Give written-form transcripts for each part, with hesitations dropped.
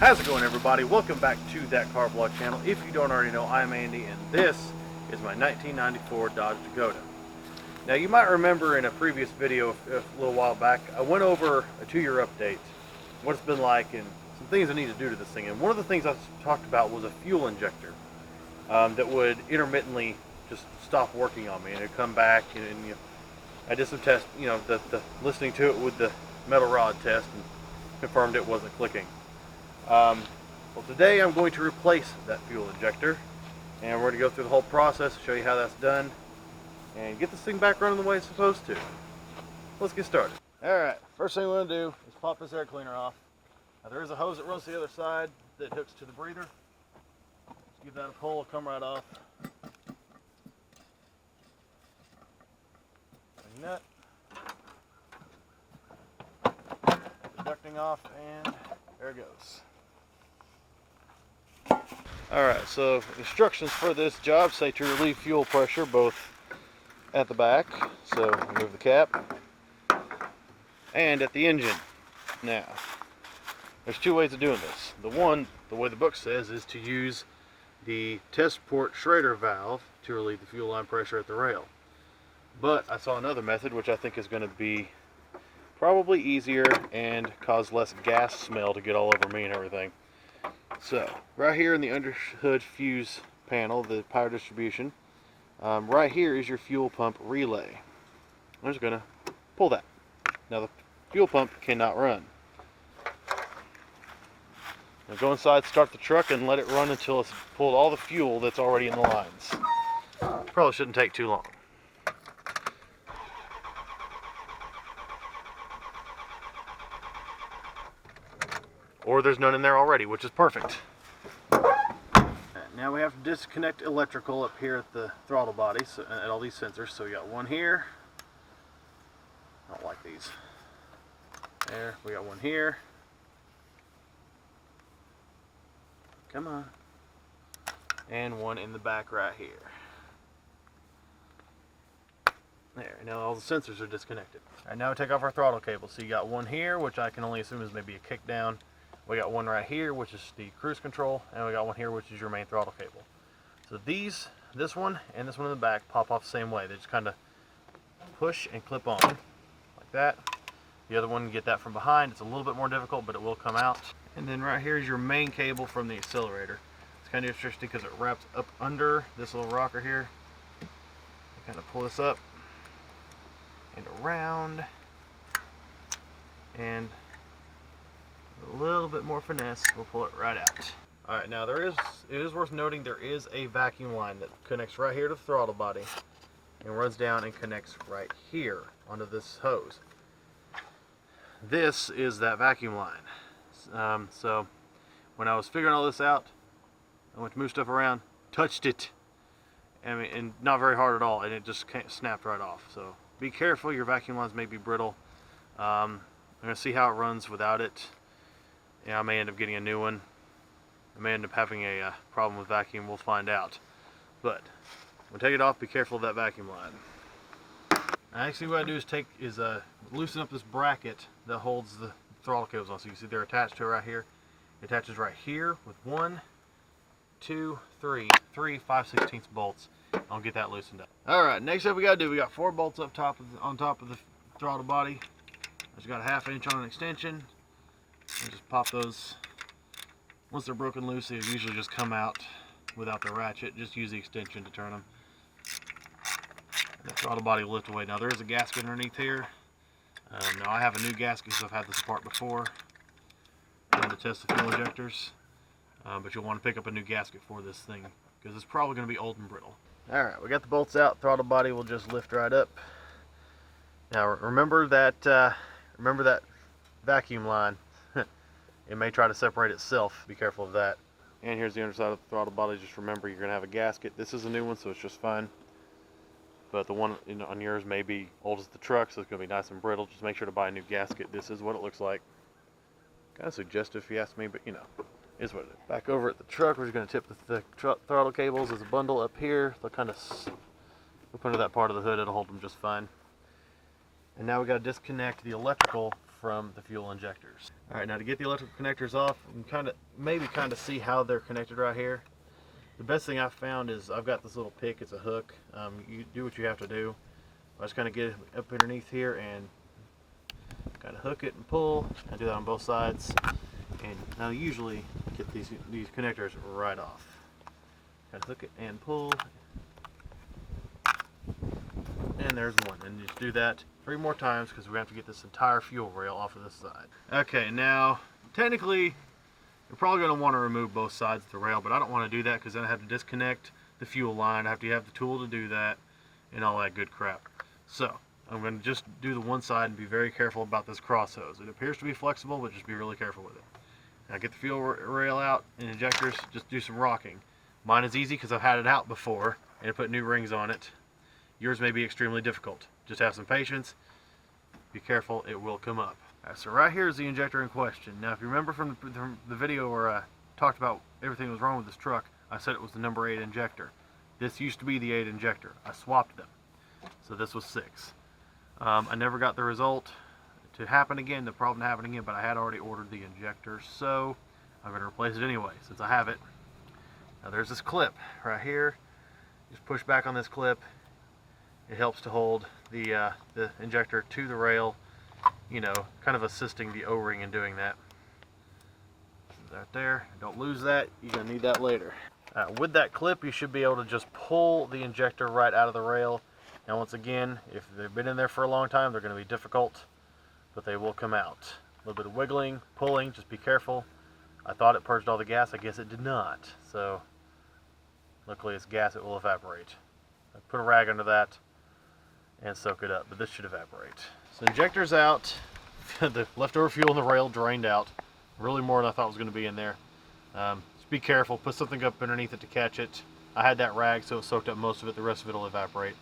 How's it going, everybody? Welcome back to That Car Vlog channel. If you don't already know, I'm Andy, and this is my 1994 Dodge Dakota. Now, you might remember in a previous video a little while back, I went over a 2-year update, what it's been like, and some things I need to do to this thing. And one of the things I talked about was a fuel injector that would intermittently just stop working on me, and it'd come back, and I did some tests, the listening to it with the metal rod test, and confirmed it wasn't clicking. Well, today I'm going to replace that fuel injector, and we're going to go through the whole process, show you how that's done, and get this thing back running the way it's supposed to. Let's get started. Alright, first thing we're going to do is pop this air cleaner off. Now, there is a hose that runs to the other side that hooks to the breather. Just give that a pull, it'll come right off. Nut. Get the ducting off, and there it goes. Alright, so instructions for this job say to relieve fuel pressure both at the back, so remove the cap, and at the engine. Now, there's 2 ways of doing this. The way the book says, is to use the test port Schrader valve to relieve the fuel line pressure at the rail. But I saw another method which I think is going to be probably easier and cause less gas smell to get all over me and everything. So, right here in the underhood fuse panel, the power distribution, right here is your fuel pump relay. I'm just going to pull that. Now, the fuel pump cannot run. Now, go inside, start the truck, and let it run until it's pulled all the fuel that's already in the lines. Probably shouldn't take too long. Or there's none in there already, which is perfect. Now we have to disconnect electrical up here at the throttle body, so, at all these sensors. So we got one here. I don't like these. There, we got one here. Come on. And one in the back right here. There, now all the sensors are disconnected. Alright, now we take off our throttle cable. So you got one here, which I can only assume is maybe a kick down. We got one right here, which is the cruise control, and we got one here, which is your main throttle cable. So this one and this one in the back pop off the same way. They just kind of push and clip on, like that. The other one, you get that from behind. It's a little bit more difficult, but it will come out. And then right here is your main cable from the accelerator. It's kind of interesting because it wraps up under this little rocker here. You kind of pull this up and around, and a little bit more finesse, we'll pull it right out. Alright, now it is worth noting there is a vacuum line that connects right here to the throttle body and runs down and connects right here onto this hose. This is that vacuum line. So when I was figuring all this out, I went to move stuff around, touched it, and not very hard at all, and it just snapped right off. So be careful, your vacuum lines may be brittle. I'm going to see how it runs without it. I may end up getting a new one. I may end up having a problem with vacuum. We'll find out. But when take it off, be careful of that vacuum line. Actually, what I do is loosen up this bracket that holds the throttle cables on. So you can see they're attached to it right here. It attaches right here with 1, 2, 3 5/16 bolts. I'll get that loosened up. All right, next up we got 4 bolts up top on top of the throttle body. I just got a 1/2 inch on an extension. And just pop those. Once they're broken loose, they usually just come out without the ratchet. Just use the extension to turn them. And the throttle body will lift away. Now there is a gasket underneath here. Now I have a new gasket because I've had this apart before to test the fuel injectors. But you'll want to pick up a new gasket for this thing because it's probably going to be old and brittle. Alright, we got the bolts out. Throttle body will just lift right up. Now remember that vacuum line. It may try to separate itself. Be careful of that. And here's the underside of the throttle body. Just remember, you're going to have a gasket. This is a new one, so it's just fine. But the one on yours may be old as the truck, so it's going to be nice and brittle. Just make sure to buy a new gasket. This is what it looks like. Kind of suggestive if you ask me, but is what it is. Back over at the truck, we're just going to tip the throttle cables. There's a bundle up here. They'll kind of up under that part of the hood. It'll hold them just fine. And now we got to disconnect the electrical from the fuel injectors. All right, now to get the electrical connectors off, you can maybe see how they're connected right here. The best thing I've found is I've got this little pick, it's a hook. You do what you have to do. I just kind of get it up underneath here and kind of hook it and pull. I do that on both sides, and now usually get these connectors right off. Kind of hook it and pull, and there's one. And just do that 3 more times because we have to get this entire fuel rail off of this side. Okay, now technically you're probably going to want to remove both sides of the rail, but I don't want to do that because then I have to disconnect the fuel line. I have to have the tool to do that and all that good crap. So I'm going to just do the one side and be very careful about this cross hose. It appears to be flexible, but just be really careful with it. Now get the fuel rail out and injectors, just do some rocking. Mine is easy because I've had it out before and I put new rings on it. Yours may be extremely difficult. Just have some patience. Be careful, it will come up. Alright, so right here is the injector in question. Now if you remember from the video where I talked about everything that was wrong with this truck, I said it was the number 8 injector. This used to be the 8 injector. I swapped them. So this was 6. I never got the result to happen again, the problem to happen again, but I had already ordered the injector, so I'm going to replace it anyway since I have it. Now there's this clip right here. Just push back on this clip. It helps to hold the injector to the rail, you know, kind of assisting the O-ring in doing that. Right there. Don't lose that. You're going to need that later. With that clip, you should be able to just pull the injector right out of the rail. Now once again, if they've been in there for a long time, they're going to be difficult, but they will come out. A little bit of wiggling, pulling, just be careful. I thought it purged all the gas. I guess it did not. So luckily it's gas, it will evaporate. I put a rag under that and soak it up, but this should evaporate. So injector's out. The leftover fuel in the rail drained out. Really more than I thought was going to be in there. Just be careful. Put something up underneath it to catch it. I had that rag, so it soaked up most of it. The rest of it will evaporate.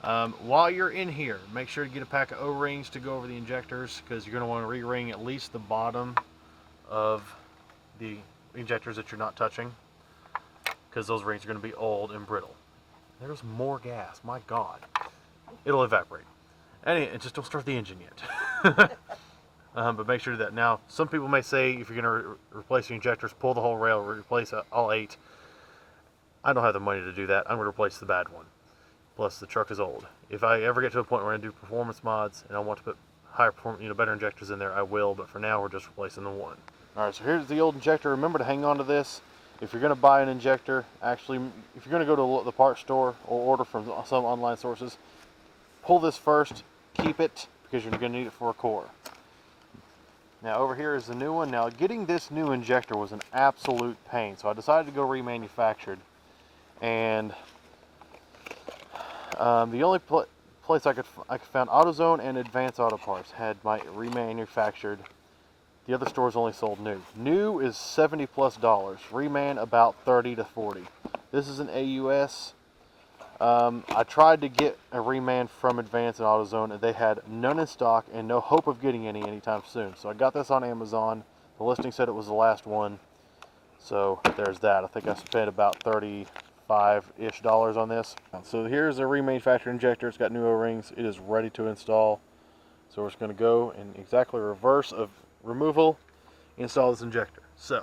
While you're in here, make sure to get a pack of O-rings to go over the injectors because you're going to want to re-ring at least the bottom of the injectors that you're not touching because those rings are going to be old and brittle. There's more gas. My God. It'll evaporate. And just don't start the engine yet. But make sure to do that. Now, some people may say if you're going to replace the injectors, pull the whole rail, replace all 8. I don't have the money to do that. I'm going to replace the bad one. Plus, the truck is old. If I ever get to a point where I do performance mods and I want to put higher performance, better injectors in there, I will. But for now, we're just replacing the one. All right, so here's the old injector. Remember to hang on to this. If you're going to buy an injector, actually, if you're going to go to the parts store or order from some online sources, pull this first, keep it, because you're going to need it for a core. Now over here is the new one. Now getting this new injector was an absolute pain, so I decided to go remanufactured. And the only place I could found AutoZone and Advance Auto Parts had my remanufactured. The other stores only sold new. New is $70+. Reman about 30 to 40. This is an AUS. I tried to get a reman from Advance and AutoZone, and they had none in stock and no hope of getting any anytime soon. So I got this on Amazon. The listing said it was the last one. So there's that. I think I spent about $35-ish on this. So here's a remanufactured injector. It's got new O-rings. It is ready to install. So we're just going to go in exactly reverse of removal, install this injector. So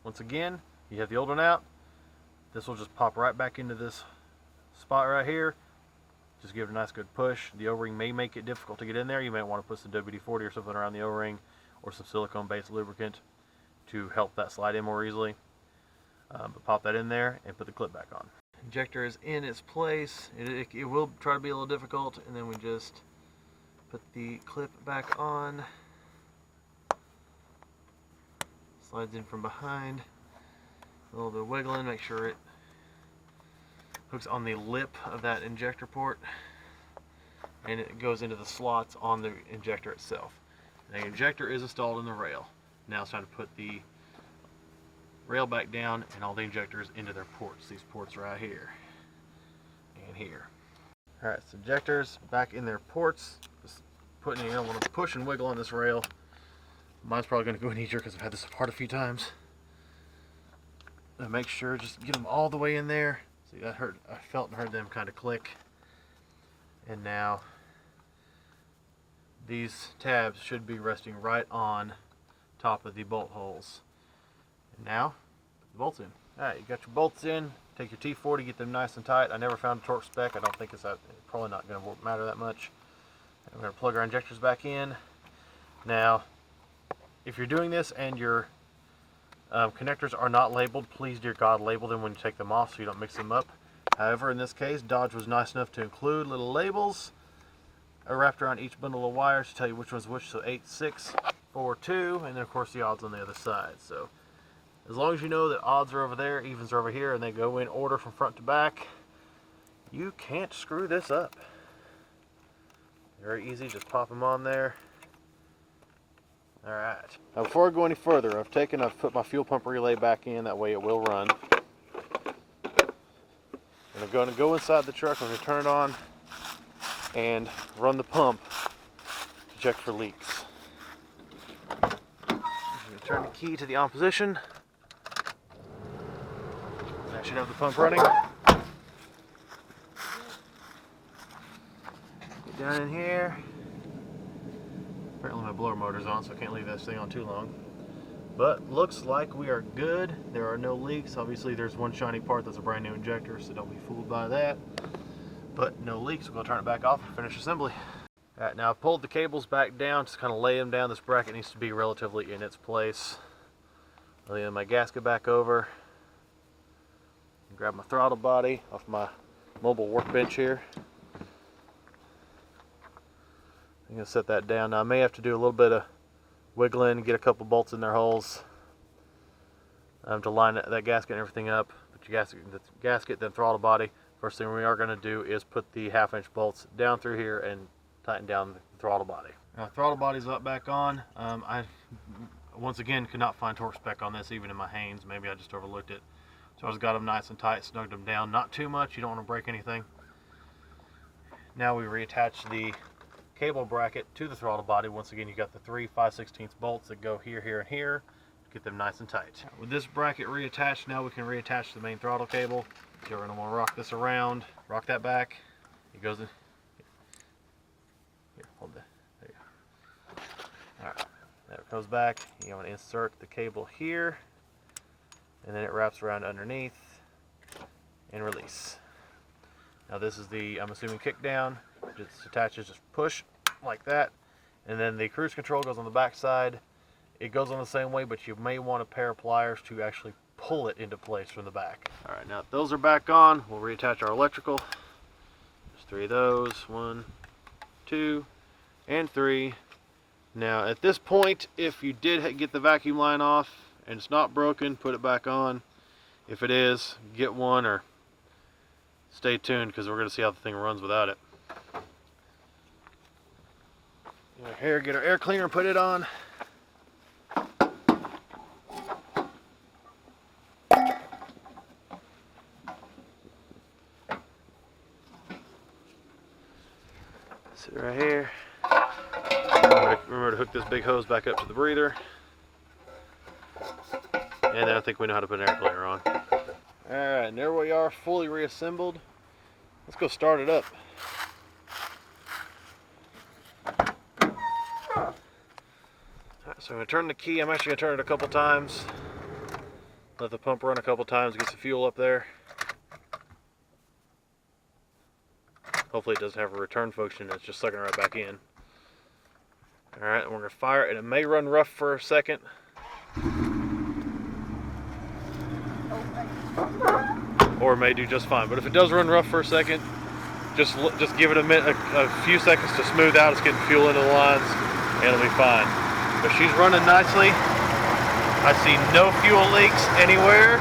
once again, you have the old one out. This will just pop right back into this spot right here. Just give it a nice good push. The O-ring may make it difficult to get in there. You might want to put some WD-40 or something around the O-ring or some silicone based lubricant to help that slide in more easily. But pop that in there and put the clip back on. Injector is in its place. It will try to be a little difficult, and then we just put the clip back on. Slides in from behind. A little bit of wiggling, make sure it hooks on the lip of that injector port, and it goes into the slots on the injector itself. The injector is installed in the rail. Now it's time to put the rail back down and all the injectors into their ports. These ports right here and here. Alright, so injectors back in their ports. Just putting it in. I want to push and wiggle on this rail. Mine's probably going to go in easier because I've had this apart a few times. And make sure, just get them all the way in there. See, that hurt. I felt and heard them kind of click. And now these tabs should be resting right on top of the bolt holes. And now, put the bolts in. Alright, you got your bolts in. Take your T40, get them nice and tight. I never found a torque spec. I don't think it's probably not going to matter that much. I'm going to plug our injectors back in. Now, if you're doing this and your connectors are not labeled, please, dear God, label them when you take them off so you don't mix them up. However, in this case, Dodge was nice enough to include little labels wrapped around each bundle of wires to tell you which one's which. So 8, 6, 4, 2, and then of course the odds on the other side. So as long as you know that odds are over there, evens are over here, and they go in order from front to back, you can't screw this up. Very easy, just pop them on there. Alright, now before I go any further, I've put my fuel pump relay back in, that way it will run. And I'm going to go inside the truck, I'm going to turn it on and run the pump to check for leaks. I'm going to turn the key to the on position. That should have the pump running. Get down in here. Apparently my blower motor's on, so I can't leave this thing on too long. But looks like we are good. There are no leaks. Obviously there's one shiny part that's a brand new injector, so don't be fooled by that. But no leaks. We're going to turn it back off and finish assembly. Alright, now I've pulled the cables back down, just kind of lay them down. This bracket needs to be relatively in its place. Lay my gasket back over. Grab my throttle body off my mobile workbench here. I'm going to set that down. Now I may have to do a little bit of wiggling, get a couple bolts in their holes to line that gasket and everything up. Put your gasket, then throttle body. First thing we are going to do is put the 1/2-inch bolts down through here and tighten down the throttle body. Now throttle body's up back on. I once again could not find torque spec on this, even in my Haynes. Maybe I just overlooked it. So I just got them nice and tight, snugged them down. Not too much, you don't want to break anything. Now we reattach the cable bracket to the throttle body. Once again, you got the 3 5/16 bolts that go here, here, and here. Get them nice and tight. With this bracket reattached, now we can reattach the main throttle cable. So we're going to want to rock this around, rock that back. It goes in. Here, hold that. There you go. Alright, that goes back. You want to insert the cable here, and then it wraps around underneath and release. Now this is the, I'm assuming, kick down. Just attaches, just push like that, and then the cruise control goes on the back side. It goes on the same way, but you may want a pair of pliers to actually pull it into place from the back. Alright, now if those are back on, we'll reattach our electrical. There's 3 of those. 1, 2, and 3. Now at this point, if you did get the vacuum line off and it's not broken, put it back on. If it is, get one, or stay tuned because we're going to see how the thing runs without it. Get our air cleaner and put it on. Sit right here. Remember to hook this big hose back up to the breather. And then I think we know how to put an air cleaner on. Alright, and there we are, fully reassembled. Let's go start it up. So I'm going to turn the key. I'm actually going to turn it a couple times. Let the pump run a couple times, get some fuel up there. Hopefully it doesn't have a return function, it's just sucking right back in. Alright, we're going to fire it, and it may run rough for a second. Or it may do just fine. But if it does run rough for a second, just give it a few seconds to smooth out. It's getting fuel into the lines, and it'll be fine. But she's running nicely. I see no fuel leaks anywhere.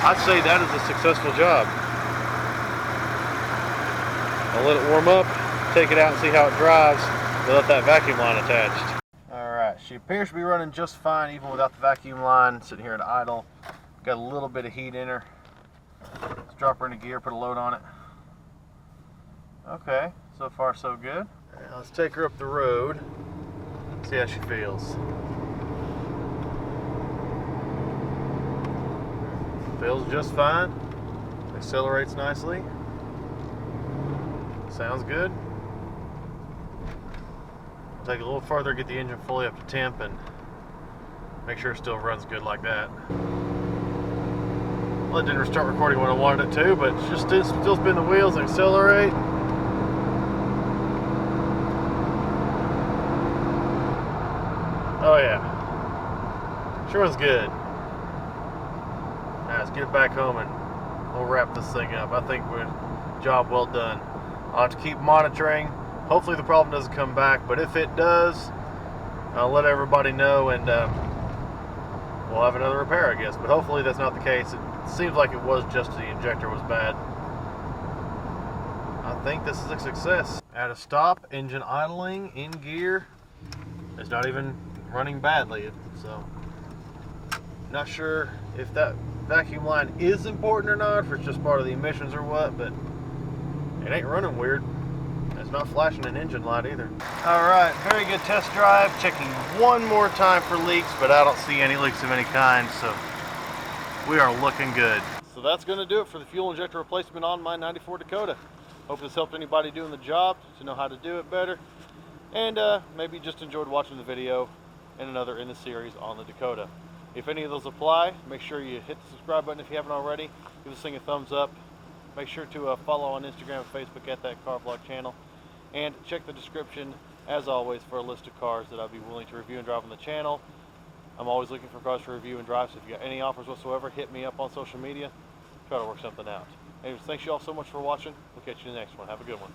I'd say that is a successful job. I'll let it warm up, take it out and see how it drives without that vacuum line attached. Alright, she appears to be running just fine even without the vacuum line, sitting here at idle. Got a little bit of heat in her. Let's drop her into gear, put a load on it. Okay, so far so good. Now let's take her up the road, see how she feels. Feels just fine. Accelerates nicely. Sounds good. Take it a little further, get the engine fully up to temp, and make sure it still runs good like that. Well, it didn't start recording when I wanted it to, but just still spin the wheels and accelerate. Oh yeah, sure was good. Now let's get it back home and we'll wrap this thing up. I think we're job well done. I'll have to keep monitoring. Hopefully the problem doesn't come back, but if it does, I'll let everybody know, and we'll have another repair, I guess. But hopefully that's not the case. It seems like it was just the injector was bad. I think this is a success. At a stop, engine idling, in gear. It's not even running badly, so not sure if that vacuum line is important or not, if it's just part of the emissions or what, but it ain't running weird. It's not flashing an engine light either. Alright, very good test drive. Checking one more time for leaks, but I don't see any leaks of any kind, so we are looking good. So that's going to do it for the fuel injector replacement on my 94 Dakota. Hope this helped anybody doing the job to know how to do it better, and maybe just enjoyed watching the video and another in the series on the Dakota. If any of those apply, make sure you hit the subscribe button if you haven't already. Give this thing a thumbs up. Make sure to follow on Instagram and Facebook at that car vlog channel, and check the description as always for a list of cars that I'd be willing to review and drive on the channel. I'm always looking for cars to review and drive, so if you got any offers whatsoever, hit me up on social media. Try to work something out. Anyways, thanks you all so much for watching. We'll catch you in the next one. Have a good one.